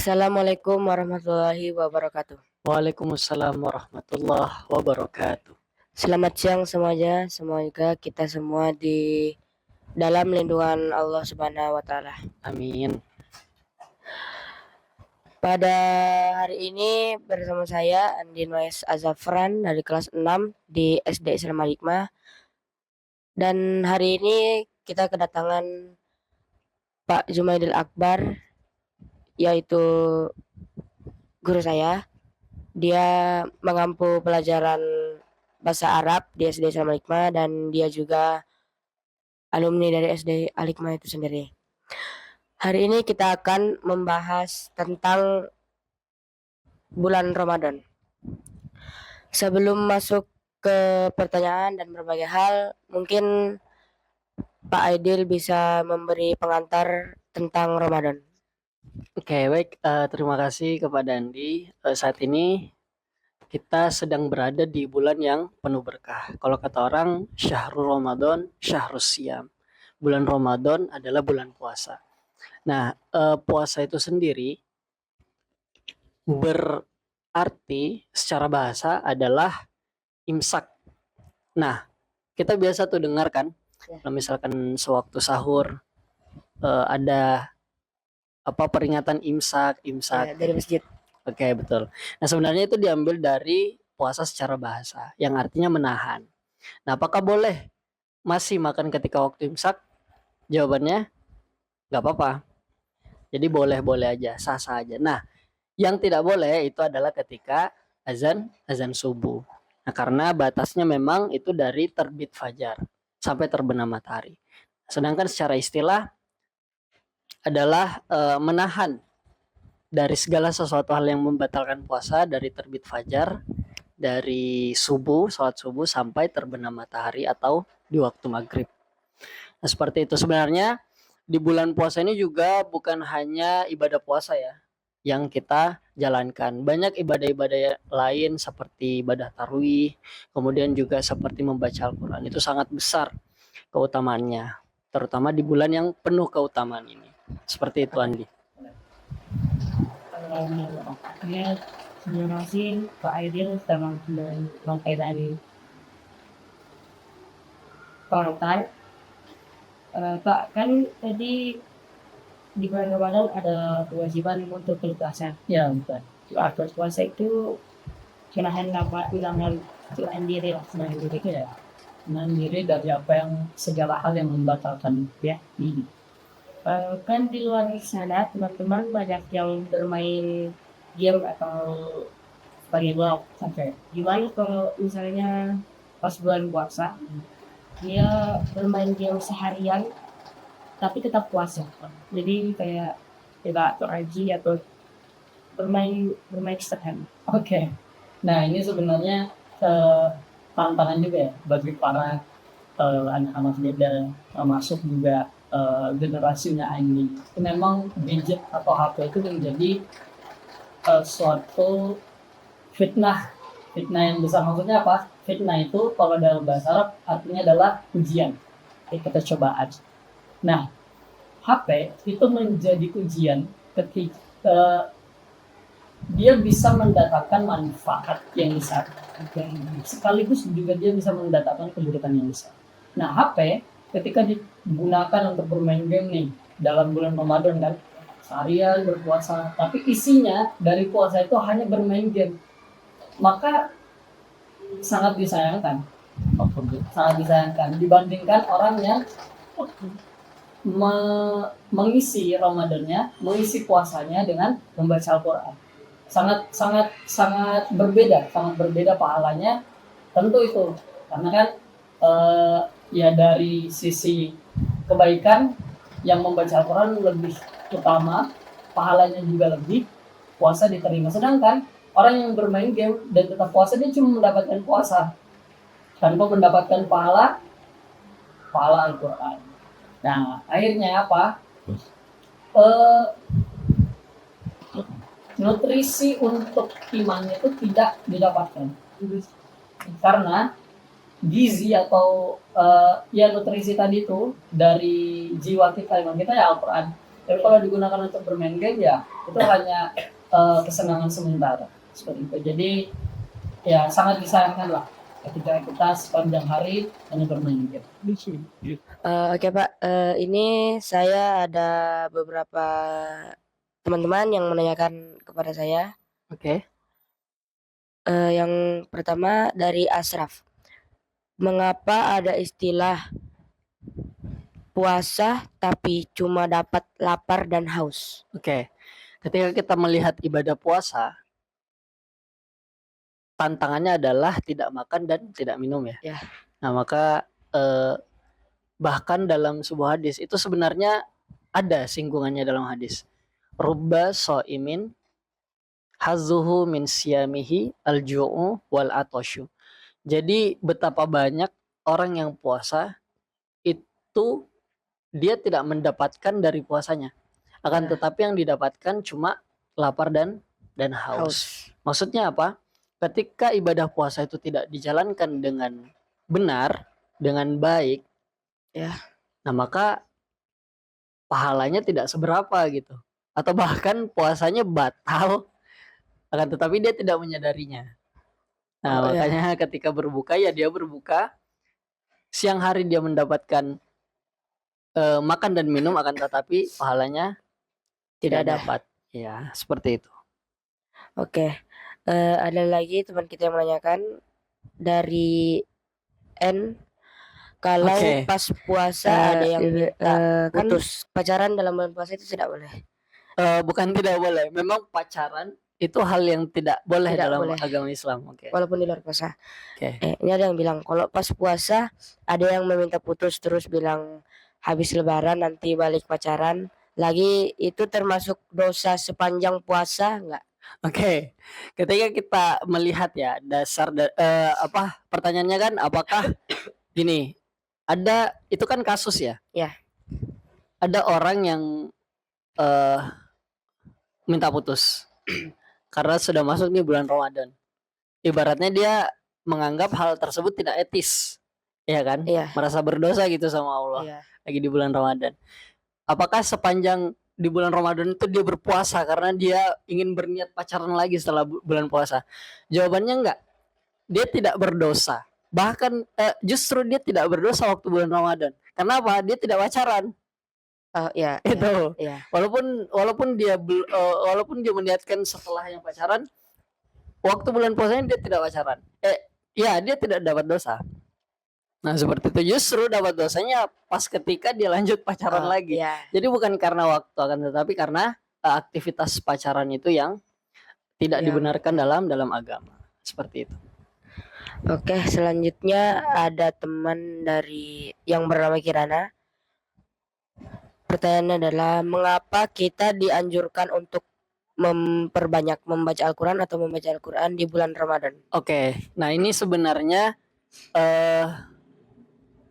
Assalamualaikum warahmatullahi wabarakatuh. Waalaikumsalam warahmatullahi wabarakatuh. Selamat siang semuanya. Semoga kita semua di dalam lindungan Allah Subhanahu wa taala. Amin. Pada hari ini bersama saya Andi Noes Azafran dari kelas 6 di SD Islam Al Hikmah. Dan hari ini kita kedatangan Pak Jumaidil Akbar, yaitu guru saya. Dia mengampu pelajaran bahasa Arab di SD Islam Al Hikmah dan dia juga alumni dari SD Al Hikmah itu sendiri. Hari ini kita akan membahas tentang bulan Ramadan. Sebelum masuk ke pertanyaan dan berbagai hal, mungkin Pak Aidil bisa memberi pengantar tentang Ramadan. Oke, baik. Terima kasih kepada Andi. Saat ini kita sedang berada di bulan yang penuh berkah. Kalau kata orang, syahrul Ramadan, syahrus siam. Bulan Ramadan adalah bulan puasa. Nah, puasa itu sendiri berarti secara bahasa adalah imsak. Nah, kita biasa tuh dengar kan, kalau misalkan sewaktu sahur ada peringatan imsak Dari masjid. Oke, betul. Nah, sebenarnya itu diambil dari puasa secara bahasa yang artinya menahan. Nah, apakah boleh masih makan ketika waktu imsak? Jawabannya nggak apa-apa. Jadi boleh-boleh aja, sah-sah aja. Nah, yang tidak boleh itu adalah ketika azan subuh. Nah, karena batasnya memang itu dari terbit fajar sampai terbenam matahari. Sedangkan secara istilah adalah menahan dari segala sesuatu hal yang membatalkan puasa dari terbit fajar, dari sholat subuh sampai terbenam matahari atau di waktu maghrib. Nah, seperti itu. Sebenarnya di bulan puasa ini juga bukan hanya ibadah puasa ya yang kita jalankan. Banyak ibadah-ibadah lain seperti ibadah tarwih, kemudian juga seperti membaca Al-Quran. Itu sangat besar keutamaannya, terutama di bulan yang penuh keutamaan ini. Seperti itu, Andi. Terima kasih Pak Aidil sama Bang Aidil. Pak, kan tadi di bulan Ramadan ada kewajiban untuk berpuasa. Ya, betul. Berpuasa itu menahan diri lah, Ya. Menahan diri dari apa yang segala hal yang membatalkan. ya. Kan di luar sana teman-teman banyak yang bermain game atau sebagai vlog. Gimana kalau misalnya pas bulan puasa dia bermain game seharian tapi tetap puasa, jadi kayak tidak terhaji atau bermain sederhana. Oke. Nah, ini sebenarnya tantangan juga ya bagi para anak-anak muda, termasuk juga generasinya ini. Memang gadget atau HP itu menjadi suatu fitnah yang besar. Maksudnya apa? Fitnah itu kalau dalam bahasa Arab artinya adalah ujian. Kita coba aja. Nah, HP itu menjadi ujian ketika dia bisa mendatangkan manfaat yang besar, sekaligus juga dia bisa mendatangkan keburukan yang besar. Nah, HP ketika digunakan untuk bermain game nih dalam bulan Ramadan kan, seharian berpuasa, tapi isinya dari puasa itu hanya bermain game, maka sangat disayangkan dibandingkan orang yang mengisi Ramadannya, mengisi puasanya dengan membaca Al-Quran. Sangat berbeda pahalanya, tentu itu karena kan ya dari sisi kebaikan yang membaca Al-Quran lebih utama, pahalanya juga lebih, puasa diterima. Sedangkan orang yang bermain game dan tetap puasa, dia cuma mendapatkan puasa tanpa mendapatkan pahala Al-Quran. Nah, akhirnya apa? Nutrisi untuk imannya itu tidak didapatkan karena gizi atau ya nutrisi tadi itu dari jiwa kita, iman kita ya Al-Quran. Tapi kalau digunakan untuk bermain game ya itu hanya kesenangan sementara seperti itu. Jadi ya sangat disayangkan lah ketika kita sepanjang hari hanya bermain game. Oke Pak, ini saya ada beberapa teman-teman yang menanyakan kepada saya. Oke. Yang pertama dari Asraf. Mengapa ada istilah puasa tapi cuma dapat lapar dan haus? Oke. Ketika kita melihat ibadah puasa, tantangannya adalah tidak makan dan tidak minum ya. Ya. Nah, maka bahkan dalam sebuah hadis itu sebenarnya ada singgungannya dalam hadis. Rubba so'imin hazuhu min siyamihi al-ju'u wal atoshu. Jadi betapa banyak orang yang puasa itu dia tidak mendapatkan dari puasanya. Akan tetapi yang didapatkan cuma lapar dan haus. Maksudnya apa? Ketika ibadah puasa itu tidak dijalankan dengan benar, dengan baik, ya, nah maka pahalanya tidak seberapa gitu. Atau bahkan puasanya batal, akan tetapi dia tidak menyadarinya. Nah, makanya ketika berbuka ya dia berbuka, siang hari dia mendapatkan makan dan minum, akan tetapi pahalanya tidak dapat. Ya, seperti itu. Oke. Ada lagi teman kita yang menanyakan dari N. Kalau pas puasa ada yang minta putus pacaran dalam bulan puasa itu tidak boleh. Bukan tidak boleh, memang pacaran itu hal yang tidak boleh dalam agama Islam. Walaupun di luar puasa. Ini ada yang bilang kalau pas puasa ada yang meminta putus terus bilang habis lebaran nanti balik pacaran lagi, itu termasuk dosa sepanjang puasa enggak? Oke. Ketika kita melihat ya dasar pertanyaannya kan apakah gini, ada itu kan kasus ya. Ya. Ada orang yang minta putus karena sudah masuk nih bulan Ramadan. Ibaratnya dia menganggap hal tersebut tidak etis, ya kan? Iya. Merasa berdosa gitu sama Allah. Iya. Lagi di bulan Ramadan. Apakah sepanjang di bulan Ramadan itu dia berpuasa karena dia ingin berniat pacaran lagi setelah bulan puasa? Jawabannya enggak. Dia tidak berdosa. Bahkan justru dia tidak berdosa waktu bulan Ramadan. Kenapa? Dia tidak pacaran. Ya. Itu. Ya. Walaupun dia meniatkan setelah yang pacaran, waktu bulan puasanya dia tidak pacaran. Dia tidak dapat dosa. Nah, seperti itu. Justru dapat dosanya pas ketika dia lanjut pacaran lagi. Ya. Jadi bukan karena waktu, akan tetapi karena aktivitas pacaran itu yang tidak dibenarkan dalam agama. Seperti itu. Oke, selanjutnya ada teman dari yang bernama Kirana. Pertanyaannya adalah mengapa kita dianjurkan untuk memperbanyak membaca Al-Quran atau membaca Al-Quran di bulan Ramadan? Oke, nah ini sebenarnya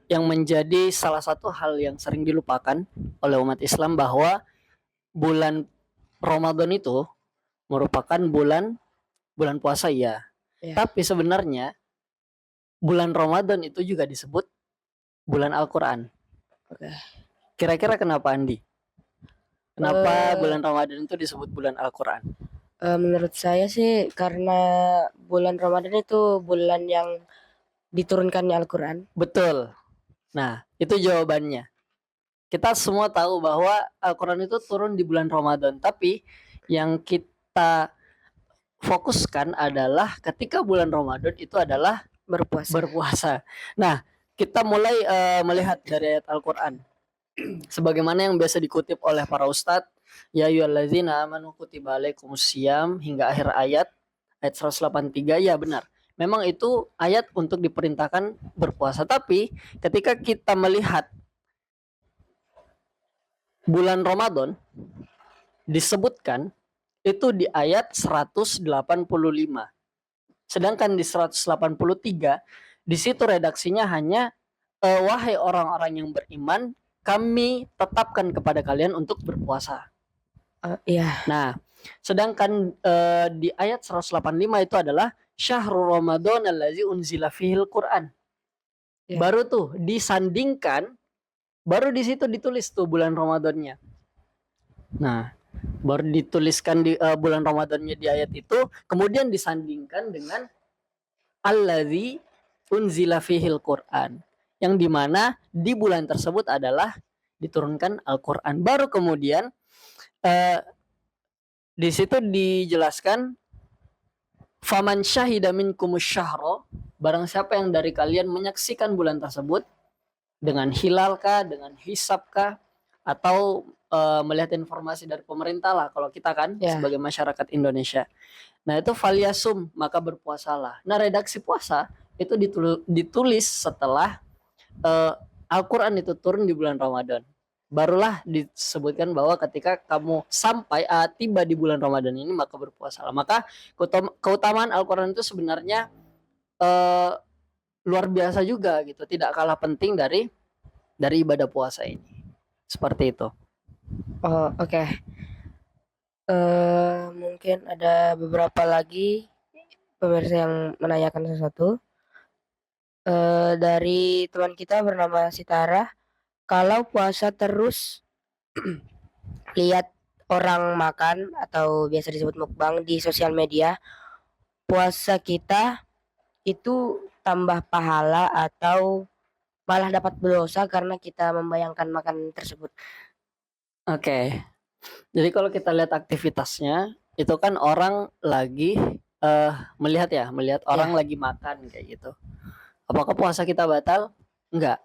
yang menjadi salah satu hal yang sering dilupakan oleh umat Islam, bahwa bulan Ramadan itu merupakan bulan puasa ya. Tapi sebenarnya bulan Ramadan itu juga disebut bulan Al-Quran. Kira-kira kenapa, Andi? Kenapa bulan Ramadan itu disebut bulan Al-Quran? Menurut saya sih karena bulan Ramadan itu bulan yang diturunkannya Al-Quran. Betul. Nah, itu jawabannya. Kita semua tahu bahwa Al-Quran itu turun di bulan Ramadan. Tapi yang kita fokuskan adalah ketika bulan Ramadan itu adalah berpuasa. Nah, kita mulai melihat dari ayat Al-Quran. Sebagaimana yang biasa dikutip oleh para ustadz, ya ayyuhallazina amanu kutiba alaikumusiyam, hingga akhir ayat 183. Ya benar, memang itu ayat untuk diperintahkan berpuasa. Tapi ketika kita melihat bulan Ramadan disebutkan itu di ayat 185. Sedangkan di 183 di situ redaksinya hanya wahai orang-orang yang beriman, kami tetapkan kepada kalian untuk berpuasa. Nah, sedangkan di ayat 185 itu adalah syahrul Ramadan allazi unzila fihil Quran. Baru tuh disandingkan, baru di situ ditulis tuh bulan Ramadannya. Nah, baru dituliskan di bulan Ramadannya di ayat itu, kemudian disandingkan dengan alladzi unzila fihil Quran, yang dimana di bulan tersebut adalah diturunkan Al-Quran. Baru kemudian eh, di situ dijelaskan faman syahida minkumus syahra, barang siapa yang dari kalian menyaksikan bulan tersebut dengan hilal kah, dengan hisab kah, atau melihat informasi dari pemerintah lah kalau kita kan Ya. sebagai masyarakat Indonesia. Nah itu falyasum, maka berpuasalah. Nah redaksi puasa itu ditulis setelah Al-Quran itu turun di bulan Ramadan. Barulah disebutkan bahwa ketika kamu sampai tiba di bulan Ramadan ini maka berpuasalah. Maka keutamaan Al-Quran itu sebenarnya eh, luar biasa juga gitu, tidak kalah penting dari ibadah puasa ini. Seperti itu. Oh, oke. Mungkin ada beberapa lagi pemirsa yang menanyakan sesuatu. Dari teman kita bernama Sitara, kalau puasa terus lihat orang makan atau biasa disebut mukbang di sosial media, puasa kita itu tambah pahala atau malah dapat dosa karena kita membayangkan makan tersebut. Oke. Jadi kalau kita lihat aktivitasnya, itu kan orang lagi melihat orang lagi makan kayak gitu. Apakah puasa kita batal? Enggak.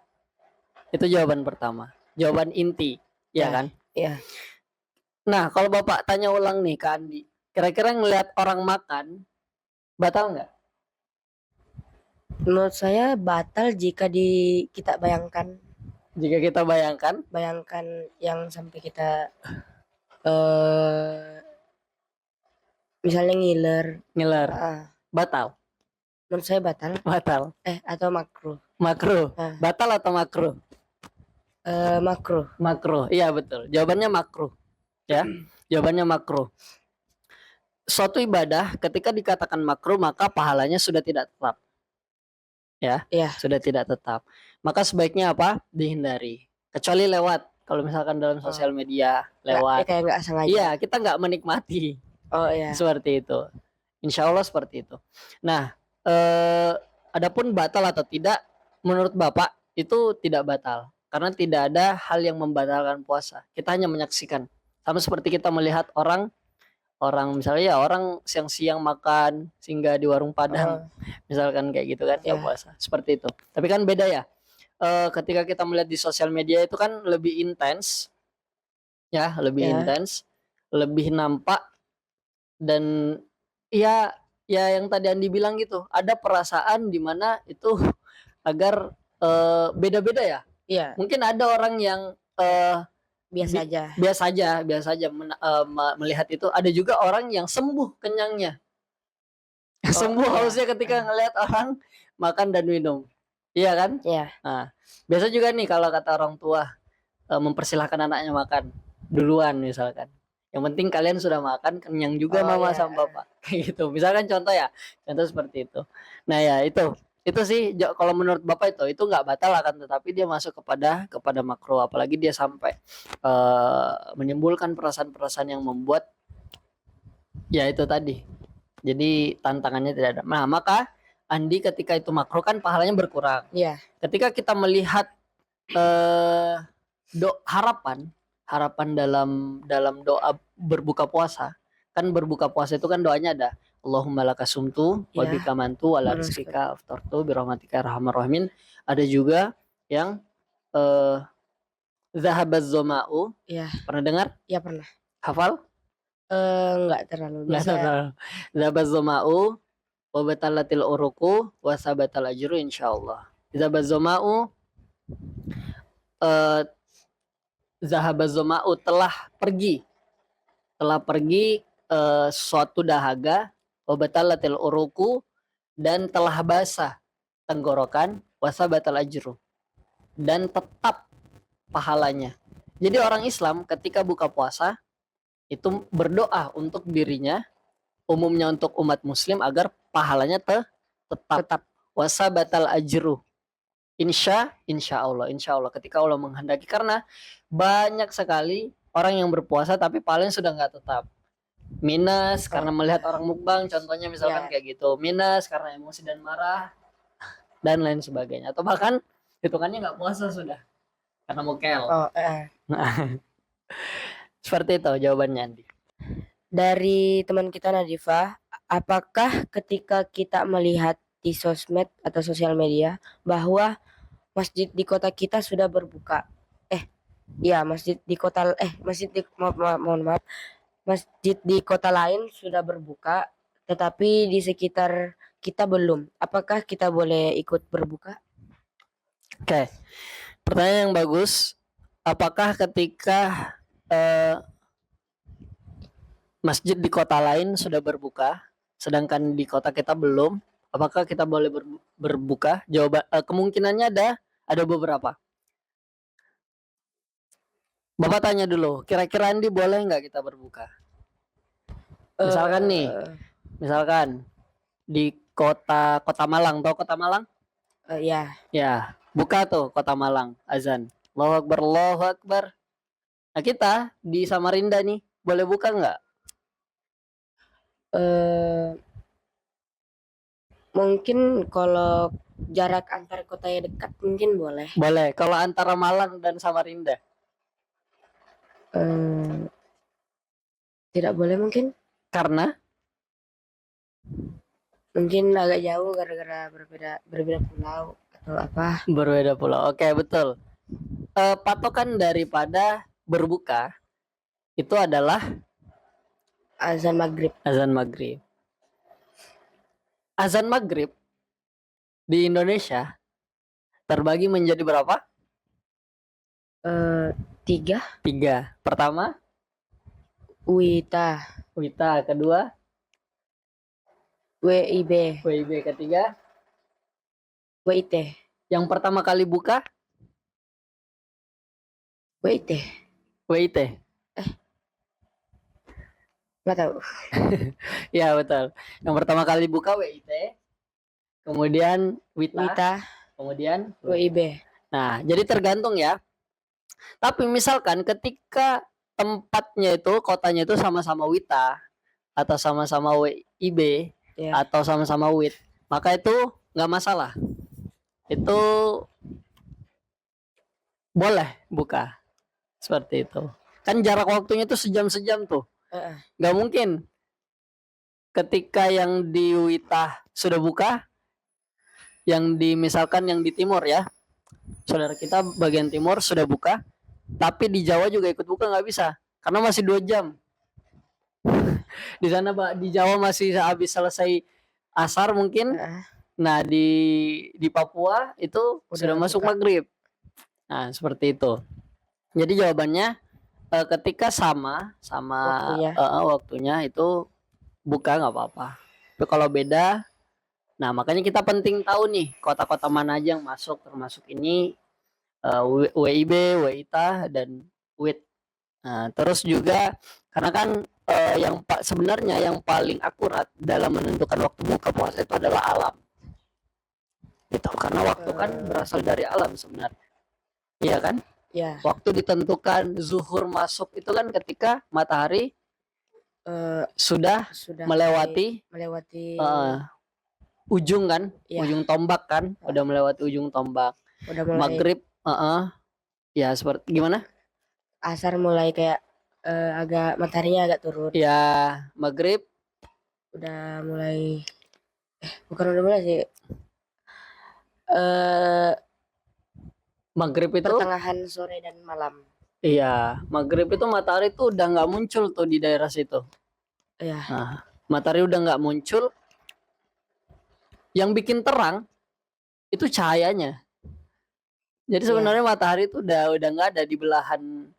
Itu jawaban pertama. Jawaban inti, ya kan? Iya. Nah, kalau Bapak tanya ulang nih ke Andi, kira-kira ngelihat orang makan batal nggak? Menurut saya batal jika kita bayangkan Jika kita bayangkan, yang sampai kita misalnya ngiler. ngiler, batal. Menurut saya batal. Batal. Atau makruh. Makruh. Batal atau makruh? Makruh. Makruh. Iya betul. Jawabannya makruh. Ya. Jawabannya makruh. Suatu ibadah ketika dikatakan makruh maka pahalanya sudah tidak tetap. Ya. Iya. Sudah tidak tetap. Maka sebaiknya apa? Dihindari. Kecuali lewat. Kalau misalkan dalam sosial media lewat. Kayak nggak sengaja. Iya, kita nggak menikmati. Oh iya. Seperti itu. Insya Allah seperti itu. Nah, adapun batal atau tidak, menurut Bapak itu tidak batal. Karena tidak ada hal yang membatalkan puasa. Kita hanya menyaksikan. Sama seperti kita melihat orang misalnya orang siang-siang makan singgah di warung Padang. Misalkan kayak gitu kan, nggak puasa. Seperti itu. Tapi kan beda ya. Ketika kita melihat di sosial media itu kan lebih intens. Ya, lebih intens. Lebih nampak. Dan ya yang tadi Andi bilang gitu, ada perasaan di mana itu agar beda-beda ya. Iya. Mungkin ada orang yang biasa aja melihat itu. Ada juga orang yang sembuh kenyangnya. Sembuh hausnya ketika ngelihat orang makan dan minum. Iya kan? Iya. Nah, biasa juga nih kalau kata orang tua mempersilahkan anaknya makan duluan misalkan. Yang penting kalian sudah makan kenyang juga mama sama bapak. Kayak gitu. Misalkan contoh seperti itu. Nah ya itu sih kalau menurut bapak itu nggak batal akan tetapi dia masuk kepada makruh, apalagi dia sampai menimbulkan perasaan-perasaan yang membuat ya itu tadi. Jadi tantangannya tidak ada. Nah maka Andi ketika itu makruh kan pahalanya berkurang. Iya. Ketika kita melihat harapan dalam doa berbuka puasa, kan berbuka puasa itu kan doanya ada Allahumma lakasumtu wa bika mantu wa la rizqika aftartu bi rahmatika arhamar rahimin. Ada juga yang zahabaz zama'u. Iya. Pernah dengar? Iya pernah. Hafal? Enggak terlalu. Zahabaz zama'u wa batalatil uruku wa sabatal ajru insyaallah. Zahabaz zama'u zahabaz zama'u telah pergi suatu dahaga, wabatalatil uruku dan telah basah tenggorokan, wasabatal ajru dan tetap pahalanya. Jadi orang Islam ketika buka puasa itu berdoa untuk dirinya, umumnya untuk umat muslim agar pahalanya tetap wasabatal ajru. Insya Allah ketika Allah menghendaki, karena banyak sekali orang yang berpuasa tapi paling sudah nggak tetap. Minus karena melihat orang mukbang, contohnya misalkan Ya. kayak gitu. Minus karena emosi dan marah dan lain sebagainya. Atau bahkan hitungannya nggak puasa sudah karena mokel. Oh, Seperti itu jawabannya, Andi. dari teman kita Nadifah, apakah ketika kita melihat di sosmed atau sosial media bahwa masjid di kota kita sudah berbuka? Masjid di kota mohon maaf, masjid di kota lain sudah berbuka, tetapi di sekitar kita belum. Apakah kita boleh ikut berbuka? Oke. Pertanyaan yang bagus. Apakah ketika masjid di kota lain sudah berbuka, sedangkan di kota kita belum, apakah kita boleh berbuka? Kemungkinannya ada beberapa. Bapak tanya dulu, kira-kira Andi boleh nggak kita berbuka? Misalkan nih, misalkan di kota Malang, tahu kota Malang? Ya, Ya, buka tuh kota Malang, azan. Allahu Akbar, Allahu Akbar. Nah kita di Samarinda nih, boleh buka nggak? mungkin kalau jarak antar kotanya dekat mungkin boleh. Boleh. Kalau antara Malang dan Samarinda? Tidak boleh mungkin. Karena Mungkin agak jauh gara-gara berbeda pulau atau apa. berbeda pulau. Oke, betul. Patokan daripada berbuka itu adalah Azan maghrib. azan maghrib. Azan maghrib di Indonesia terbagi menjadi berapa? 3 Tiga. Pertama, Wita, Wita. Kedua, WIB, WIB. Ketiga, WIT, yang pertama kali buka, WIT. WIT. Nggak tahu. Ya, betul. Yang pertama kali buka WIT, kemudian Wita, Wita, kemudian WIB. Nah, jadi tergantung ya. Tapi misalkan ketika tempatnya itu, kotanya itu sama-sama Wita atau sama-sama WIB Ya. atau sama-sama WIT, maka itu nggak masalah. Itu boleh buka seperti itu. Kan jarak waktunya itu sejam-sejam tuh. Nggak mungkin ketika yang di Wita sudah buka, yang di misalkan yang di timur ya, saudara kita bagian timur sudah buka, tapi di Jawa juga ikut buka, nggak bisa karena masih 2 jam. Di sana di Jawa masih habis selesai asar mungkin. Nah di Papua itu sudah masuk maghrib. Nah seperti itu. Jadi jawabannya ketika sama waktunya itu buka nggak apa-apa. Tapi kalau beda, nah makanya kita penting tahu nih kota-kota mana aja yang masuk, termasuk ini WIB, WITA dan WIT. Nah, terus juga karena kan sebenarnya yang paling akurat dalam menentukan waktu buka puasa itu adalah alam. Gitu. Karena waktu kan berasal dari alam sebenarnya. Iya kan? Ya. Waktu ditentukan zuhur masuk itu kan ketika matahari sudah melewati ujung kan, ujung tombak kan, udah melewati ujung tombak. Udah mulai Maghrib, ya seperti gimana? Asar mulai kayak agak mataharinya agak turun. Ya maghrib Udah mulai, bukan udah mulai sih. Maghrib itu pertengahan sore dan malam. Iya, maghrib itu matahari tuh udah nggak muncul tuh di daerah situ. Iya. Nah, matahari udah nggak muncul. Yang bikin terang itu cahayanya. Jadi sebenarnya matahari itu udah nggak ada di belahan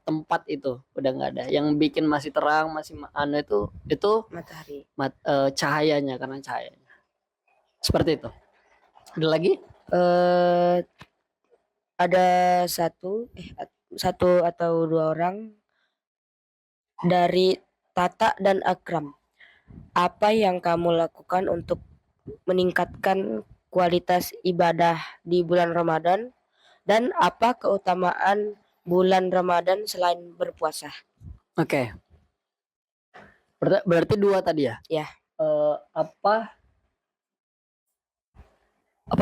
tempat itu, udah nggak ada. Yang bikin masih terang, masih itu Matahari. Cahayanya, karena cahayanya. Seperti itu. Ada lagi? Ada satu atau 2 orang dari Tata dan Akram. Apa yang kamu lakukan untuk meningkatkan kualitas ibadah di bulan Ramadan, dan apa keutamaan bulan Ramadan selain berpuasa. Oke. Berarti 2 tadi ya? Ya. Apa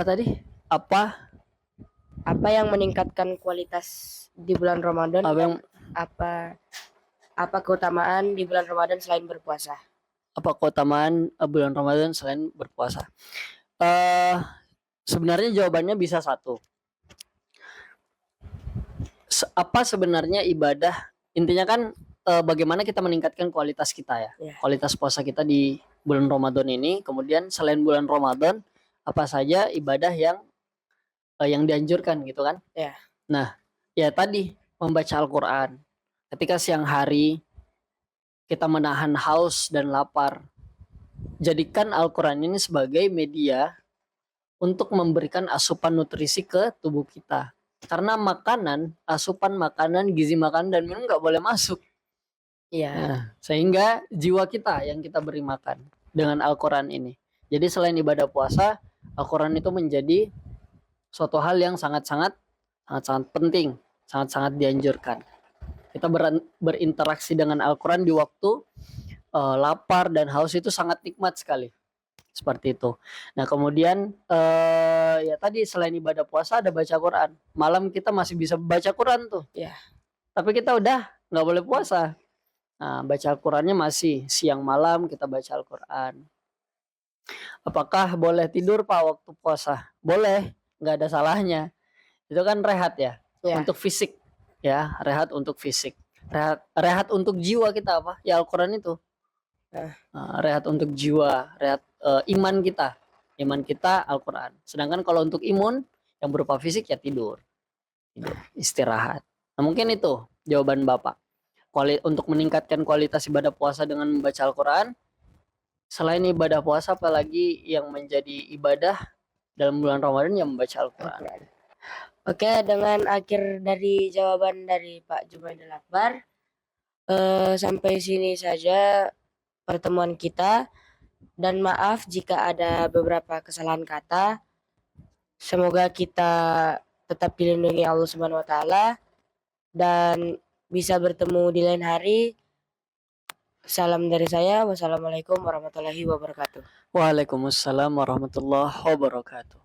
tadi? Apa yang meningkatkan kualitas di bulan Ramadan Apa dan yang apa keutamaan di bulan Ramadan selain berpuasa? apa keutamaan bulan Ramadan selain berpuasa? Sebenarnya jawabannya bisa satu. Apa sebenarnya ibadah? Intinya kan bagaimana kita meningkatkan kualitas kita ya. Ya. Kualitas puasa kita di bulan Ramadan ini. Kemudian selain bulan Ramadan, apa saja ibadah yang dianjurkan gitu kan? Ya. Nah, ya tadi membaca Al-Qur'an. Ketika siang hari kita menahan haus dan lapar, jadikan Al-Qur'an ini sebagai media untuk memberikan asupan nutrisi ke tubuh kita. Karena asupan makanan, gizi makanan dan minum nggak boleh masuk. Iya. Nah, sehingga jiwa kita yang kita beri makan dengan Al-Quran ini. Jadi selain ibadah puasa, Al-Quran itu menjadi suatu hal yang sangat-sangat penting, sangat-sangat dianjurkan. Kita berinteraksi dengan Al-Quran di waktu lapar dan haus itu sangat nikmat sekali. Seperti itu. Nah kemudian ya tadi selain ibadah puasa ada baca Quran. Malam kita masih bisa baca Quran tuh. Ya. Tapi kita udah nggak boleh puasa. Nah, baca Al-Qurannya masih siang malam kita baca Al-Quran. Apakah boleh tidur Pak waktu puasa? Boleh, nggak ada salahnya. Itu kan rehat ya, Ya. untuk fisik ya, rehat untuk fisik. Rehat untuk jiwa kita apa? Ya Al-Quran itu. Rehat untuk jiwa, rehat iman kita Al-Quran. Sedangkan kalau untuk imun yang berupa fisik ya tidur, istirahat. Nah, mungkin itu jawaban Bapak. Untuk meningkatkan kualitas ibadah puasa dengan membaca Al-Quran, selain ibadah puasa apalagi yang menjadi ibadah dalam bulan Ramadan yang membaca Al-Quran. Oke, dengan akhir dari jawaban dari Pak Jumaidil Akbar, sampai sini saja pertemuan kita, dan maaf jika ada beberapa kesalahan kata. Semoga kita tetap dilindungi Allah Subhanahu wa taala dan bisa bertemu di lain hari. Salam dari saya. Wassalamualaikum warahmatullahi wabarakatuh. Waalaikumsalam warahmatullahi wabarakatuh.